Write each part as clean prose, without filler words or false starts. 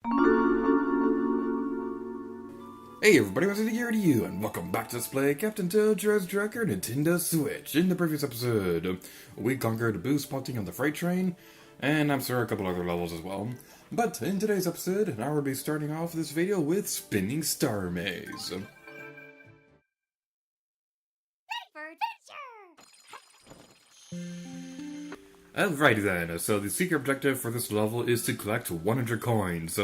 Hey everybody, what's it here to you, and welcome back to Let's Play Captain Toad Treasure Tracker Nintendo Switch. In the previous episode, we conquered Boo spotting on the freight train, and I'm sure a couple other levels as well. But in today's episode, I will be starting off this video with Spinning Starmaze. Alrighty then, so the secret objective for this level is to collect 100 coins.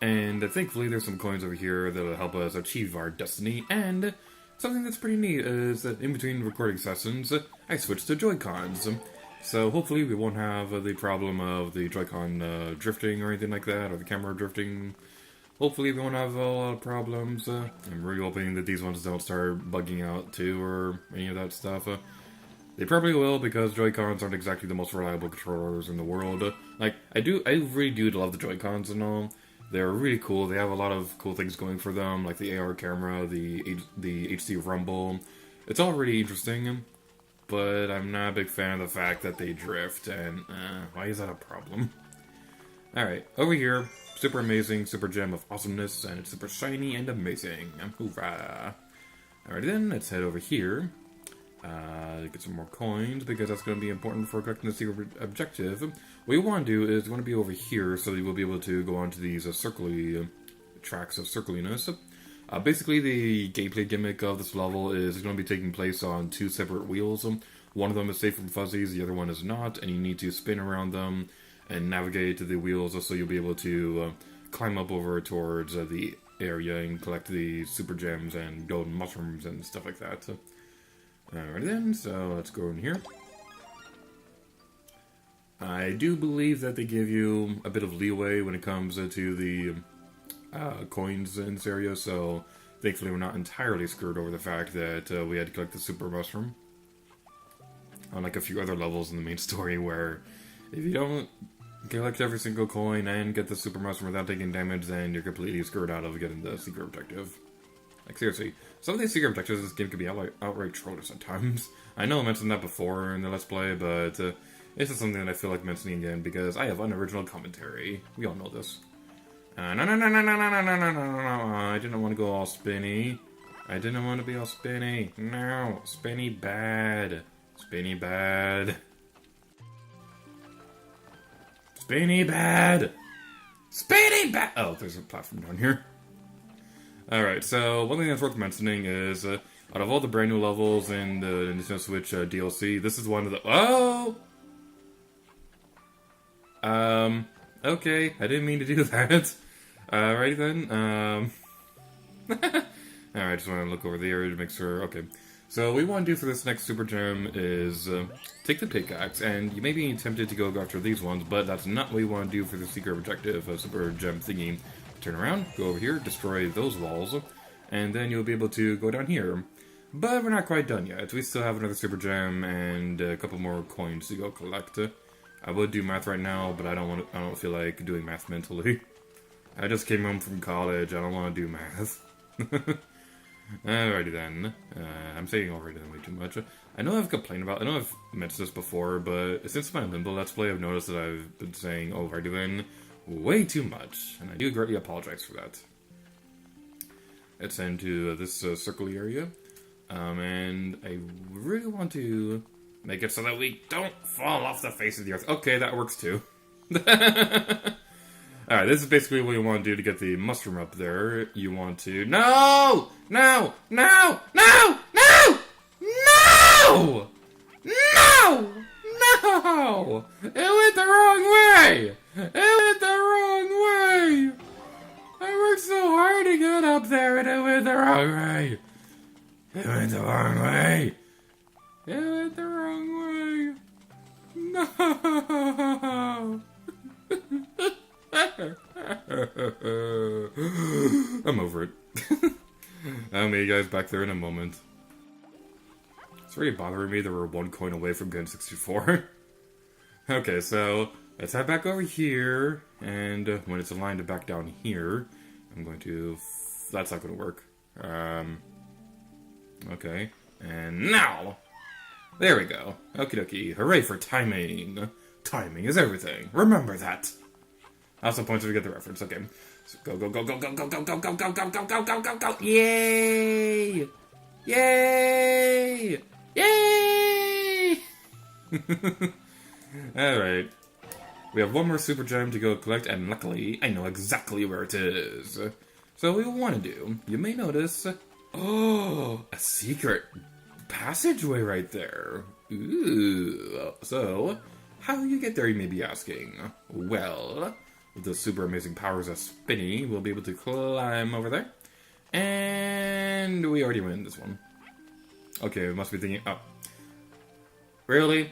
And thankfully there's some coins over here that will help us achieve our destiny, and something that's pretty neat is that in between recording sessions, I switched to Joy-Cons. So hopefully we won't have the problem of the Joy-Con drifting or anything like that, or the camera drifting. Hopefully we won't have a lot of problems. I'm really hoping that these ones don't start bugging out too, or any of that stuff. They probably will, because Joy-Cons aren't exactly the most reliable controllers in the world. I really do love the Joy-Cons and all. They're really cool. They have a lot of cool things going for them, like the AR camera, the HD rumble. It's all really interesting, but I'm not a big fan of the fact that they drift, and why is that a problem? Alright, over here, super amazing, super gem of awesomeness, and it's super shiny and amazing. Hoorah! Alright then, let's head over here. Get some more coins, because that's going to be important for collecting the secret objective. What you want to do is you want to be over here, so you will be able to go onto these circly tracks of circliness. Basically, the gameplay gimmick of this level is going to be taking place on two separate wheels. One of them is safe from fuzzies, the other one is not, and you need to spin around them and navigate to the wheels, so you'll be able to climb up over towards the area and collect the super gems and golden mushrooms and stuff like that. Alright then, so let's go in here. I do believe that they give you a bit of leeway when it comes to the coins in this area, so thankfully we're not entirely screwed over the fact that we had to collect the super mushroom. Unlike a few other levels in the main story where if you don't collect every single coin and get the super mushroom without taking damage, then you're completely screwed out of getting the secret objective. Like, seriously, some of these secret objectives in this game can be outright trollish at times. I know I mentioned that before in the Let's Play, but this is something that I feel like mentioning again because I have unoriginal commentary. We all know this. No, no, no, no, no, no, no, no, no, no, no, I didn't want to go all spinny. I didn't want to be all spinny. No, spinny bad. Spinny bad. Spinny bad. Spinny bad. Oh, there's a platform down here. Alright, so one thing that's worth mentioning is, out of all the brand new levels in the Nintendo Switch DLC, this is one of the— Oh! Okay, I didn't mean to do that. Alright then, Alright, I just want to look over the area to make sure— Okay. So what we want to do for this next super gem is, take the pickaxe, and you may be tempted to go after these ones, but that's not what you want to do for the secret objective, super gem thingy. Turn around, go over here, destroy those walls, and then you'll be able to go down here. But we're not quite done yet. We still have another super gem and a couple more coins to go collect. I would do math right now, but I don't feel like doing math mentally. I just came home from college. I don't want to do math. Alrighty then. I'm saying already then way too much. I know I've complained about— I know I've mentioned this before, but since my Limbo Let's Play, I've noticed that I've been saying already then way too much, and I do greatly apologize for that. Let's head into this circle area, and I really want to make it so that we don't fall off the face of the earth. Okay, that works too. Alright, this is basically what you want to do to get the mushroom up there. You want to— No! No! No! No! No! No! No! No! It went the wrong way! It went the wrong way! I worked so hard to get up there and it went the wrong way! It went the wrong way! It went the wrong way! No! I'm over it. I'll meet you guys back there in a moment. It's really bothering me that we're one coin away from getting 64. Okay, so let's head back over here, and when it's aligned to back down here, I'm going to— That's not going to work. Okay, and now! There we go. Okie dokie. Hooray for timing. Timing is everything. Remember that. Also points if you get the reference. Okay. So go, go, go, go, go, go, go, go, go, go, go, go, go, go, go, go. Yay! Yay! Yay! Alright. We have one more super gem to go collect, and luckily, I know exactly where it is. So what we want to do, you may notice, oh, a secret passageway right there. Ooh. So, how do you get there, you may be asking? Well, with the super amazing powers of Spinny, we'll be able to climb over there. And we already win this one. Okay, we must be thinking, oh. Really?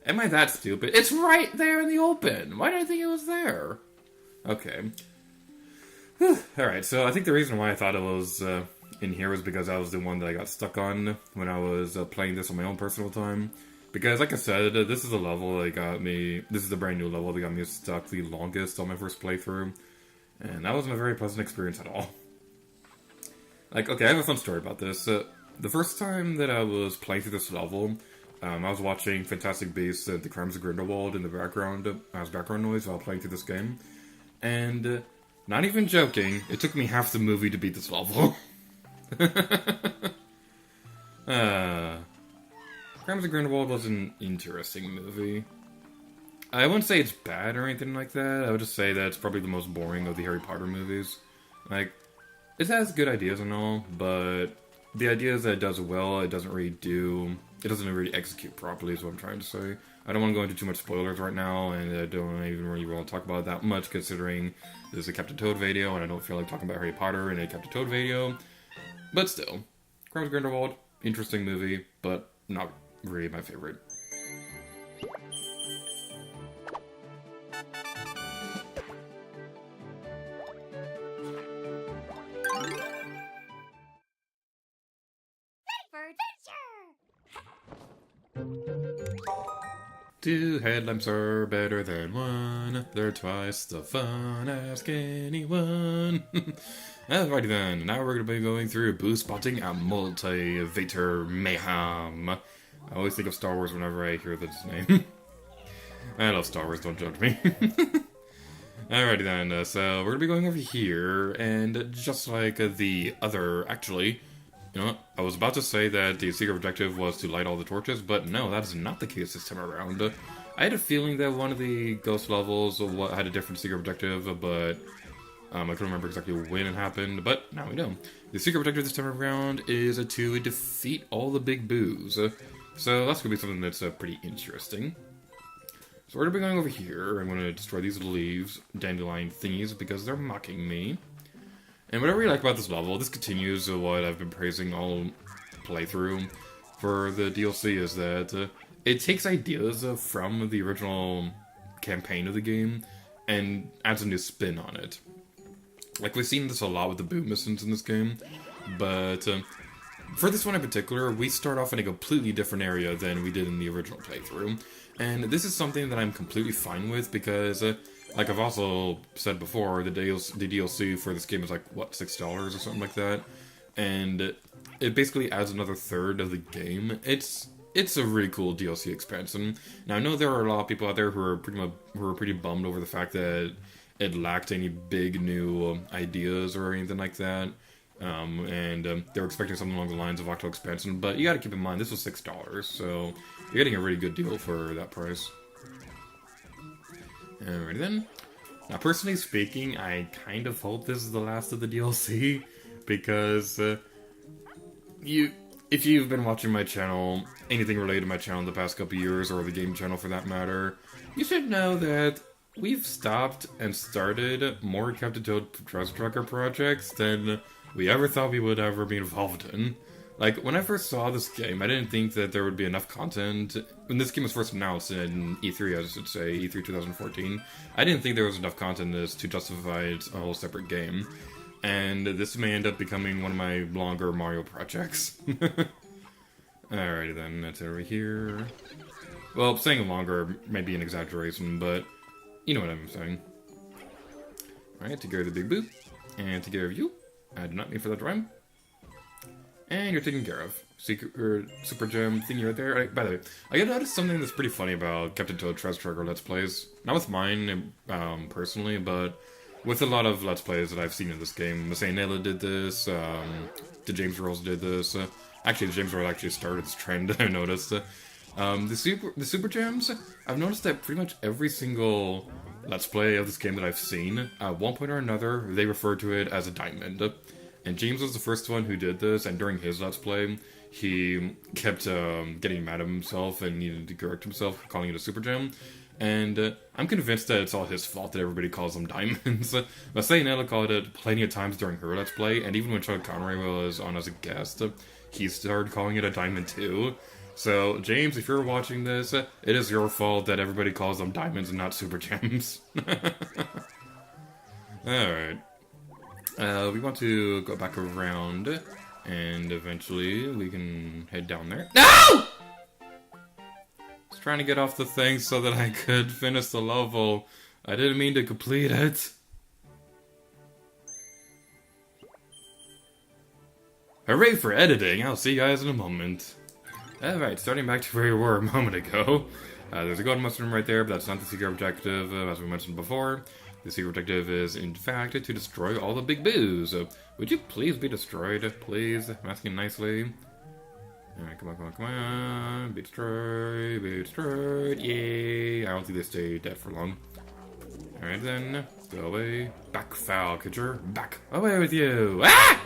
Am I that stupid? It's right there in the open! Why did I think it was there? Okay. Alright, so I think the reason why I thought it was in here was because I was the one that I got stuck on when I was playing this on my own personal time. Because, like I said, this is a level that got me... This is a brand new level that got me stuck the longest on my first playthrough. And that wasn't a very pleasant experience at all. Like, okay, I have a fun story about this. The first time that I was playing through this level... I was watching Fantastic Beasts, The Crimes of Grindelwald in the background as background noise while playing through this game. And, not even joking, it took me half the movie to beat this level. Crimes of Grindelwald was an interesting movie. I wouldn't say it's bad or anything like that, I would just say that it's probably the most boring of the Harry Potter movies. Like, it has good ideas and all, but the ideas that it does well, it doesn't really execute properly is what I'm trying to say. I don't want to go into too much spoilers right now, and I don't even really want to talk about it that much, considering this is a Captain Toad video, and I don't feel like talking about Harry Potter in a Captain Toad video. But still, Crimes of Grindelwald, interesting movie, but not really my favorite. Two headlamps are better than one. They're twice the fun. Ask anyone. Alrighty then. Now we're going to be going through boost spotting a Multi-Vator Mayhem. I always think of Star Wars whenever I hear this name. I love Star Wars, don't judge me. Alrighty then. So we're going to be going over here, and just like the other, actually... You know what? I was about to say that the secret objective was to light all the torches, but no, that is not the case this time around. I had a feeling that one of the ghost levels had a different secret objective, but I couldn't remember exactly when it happened, but now we know. The secret objective this time around is to defeat all the big boos. So that's going to be something that's pretty interesting. So we're going to be going over here. I'm going to destroy these leaves, dandelion thingies, because they're mocking me. And what I really like about this level, this continues what I've been praising all playthrough for the DLC, is that it takes ideas from the original campaign of the game and adds a new spin on it. Like, we've seen this a lot with the boom missions in this game, but for this one in particular, we start off in a completely different area than we did in the original playthrough. And this is something that I'm completely fine with because... like I've also said before, the DLC for this game is like, what, $6 or something like that? And it basically adds another third of the game. It's a really cool DLC expansion. Now, I know there are a lot of people out there who are pretty bummed over the fact that it lacked any big new ideas or anything like that. They were expecting something along the lines of Octo Expansion, but you gotta keep in mind, this was $6, so you're getting a really good deal for that price. Alrighty then. Now, personally speaking, I kind of hope this is the last of the DLC, because if you've been watching my channel, anything related to my channel in the past couple years, or the game channel for that matter, you should know that we've stopped and started more Captain Toad Treasure Tracker projects than we ever thought we would ever be involved in. Like, when I first saw this game, I didn't think that there would be enough content. When this game was first announced in E3, I should say, E3 2014, I didn't think there was enough content in this to justify a whole separate game. And this may end up becoming one of my longer Mario projects. Alrighty then, that's over here. Well, saying longer may be an exaggeration, but you know what I'm saying. Alright, take care of the big boo. And take care of you. I do not mean for that to rhyme. and you're taken care of. Secret or super gem thingy right there. By the way, I noticed something that's pretty funny about Captain Toad Trust Tracker Let's Plays. Not with mine, personally, but with a lot of Let's Plays that I've seen in this game. Masay Nayla did this, the James Rolls did this. Actually, the James Roll actually started this trend, I noticed. The super gems, I've noticed that pretty much every single Let's Play of this game that I've seen, at one point or another, they refer to it as a diamond. And James was the first one who did this, and during his Let's Play, he kept getting mad at himself and needed to correct himself, calling it a super gem. And I'm convinced that it's all his fault that everybody calls them diamonds. Masay Nayla called it plenty of times during her Let's Play, and even when Chuck Conroy was on as a guest, he started calling it a diamond too. So, James, if you're watching this, it is your fault that everybody calls them diamonds and not super gems. Alright. We want to go back around, and eventually we can head down there. No! I was trying to get off the thing so that I could finish the level. I didn't mean to complete it. Hooray for editing! I'll see you guys in a moment. Alright, starting back to where we were a moment ago. There's a golden mushroom right there, but that's not the secret objective, as we mentioned before. The secret objective is, in fact, to destroy all the big boos. Would you please be destroyed, please? I'm asking nicely. Alright, come on, come on, come on. Be destroyed, yay! I don't think they stay dead for long. Alright then, go away. Back, foul creature. Back, away with you! Ah!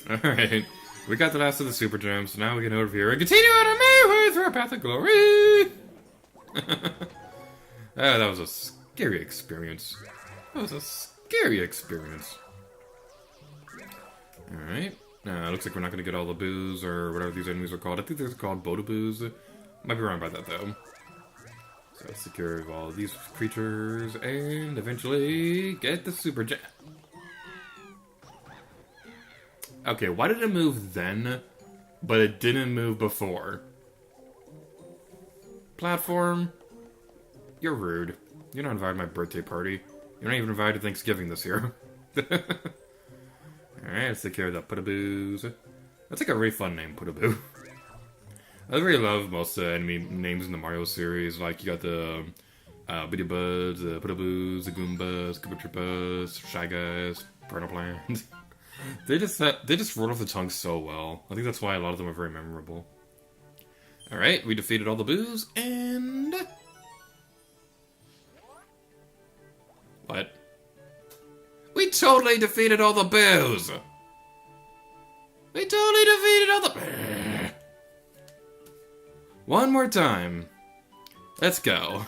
Alright, we got the last of the super gems, so now we can over here and continue on our merry way through our path of glory! That was a scary experience. Alright. Looks like we're not gonna get all the boos, or whatever these enemies are called. I think they're called Bodaboos. Might be wrong about that, though. So let's secure all of these creatures, and eventually get the super gem. Okay, why did it move then, but it didn't move before? Platform? You're rude. You're not invited to my birthday party. You're not even invited to Thanksgiving this year. Alright, let's take care of the Pudaboos. That's like a really fun name, Pudaboo. I really love most enemy names in the Mario series. Like, you got the Bitty Buds, the Pudaboos, the Goombas, Koopa Troopas, Shy Guys, Piranha Plant. They just roll off the tongue so well. I think that's why a lot of them are very memorable. Alright, we defeated all the boos, and... What? We totally defeated all the boos! We totally defeated all the... One more time. Let's go.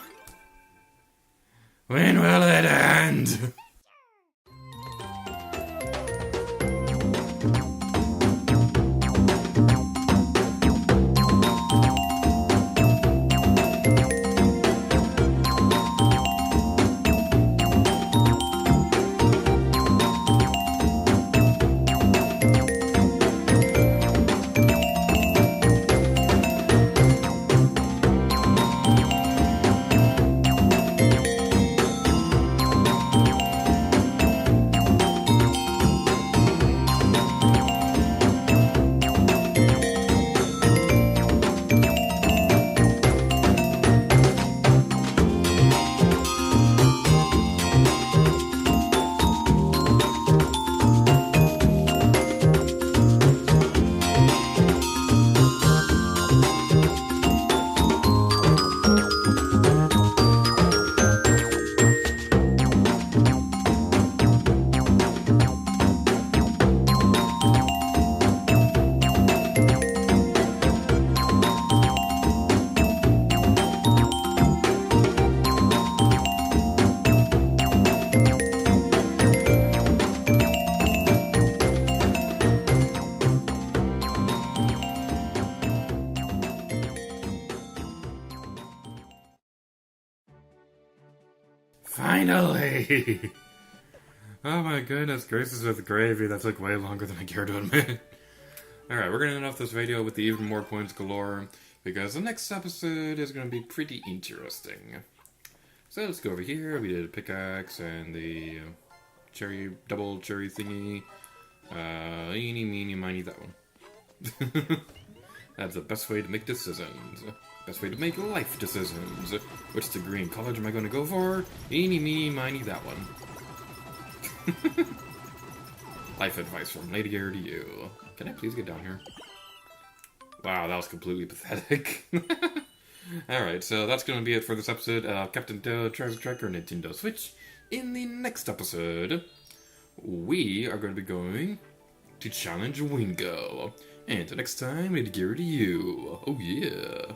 When will it end? Finally! Oh my goodness gracious with gravy, that took way longer than I care to admit. Alright, we're gonna end off this video with the even more points galore, because the next episode is gonna be pretty interesting. So let's go over here. We did a pickaxe and the double cherry thingy. Eeny, meeny, miny, that one. That's the best way to make decisions. Best way to make life decisions. Which degree in college am I going to go for? Eeny, meeny, miny, that one. Life advice from Lady Air to you. Can I please get down here? Wow, that was completely pathetic. Alright, so that's going to be it for this episode of Captain Toad Treasure Tracker Nintendo Switch. In the next episode, we are going to be going to challenge Wingo. And until next time, Lady Gear to you. Oh yeah.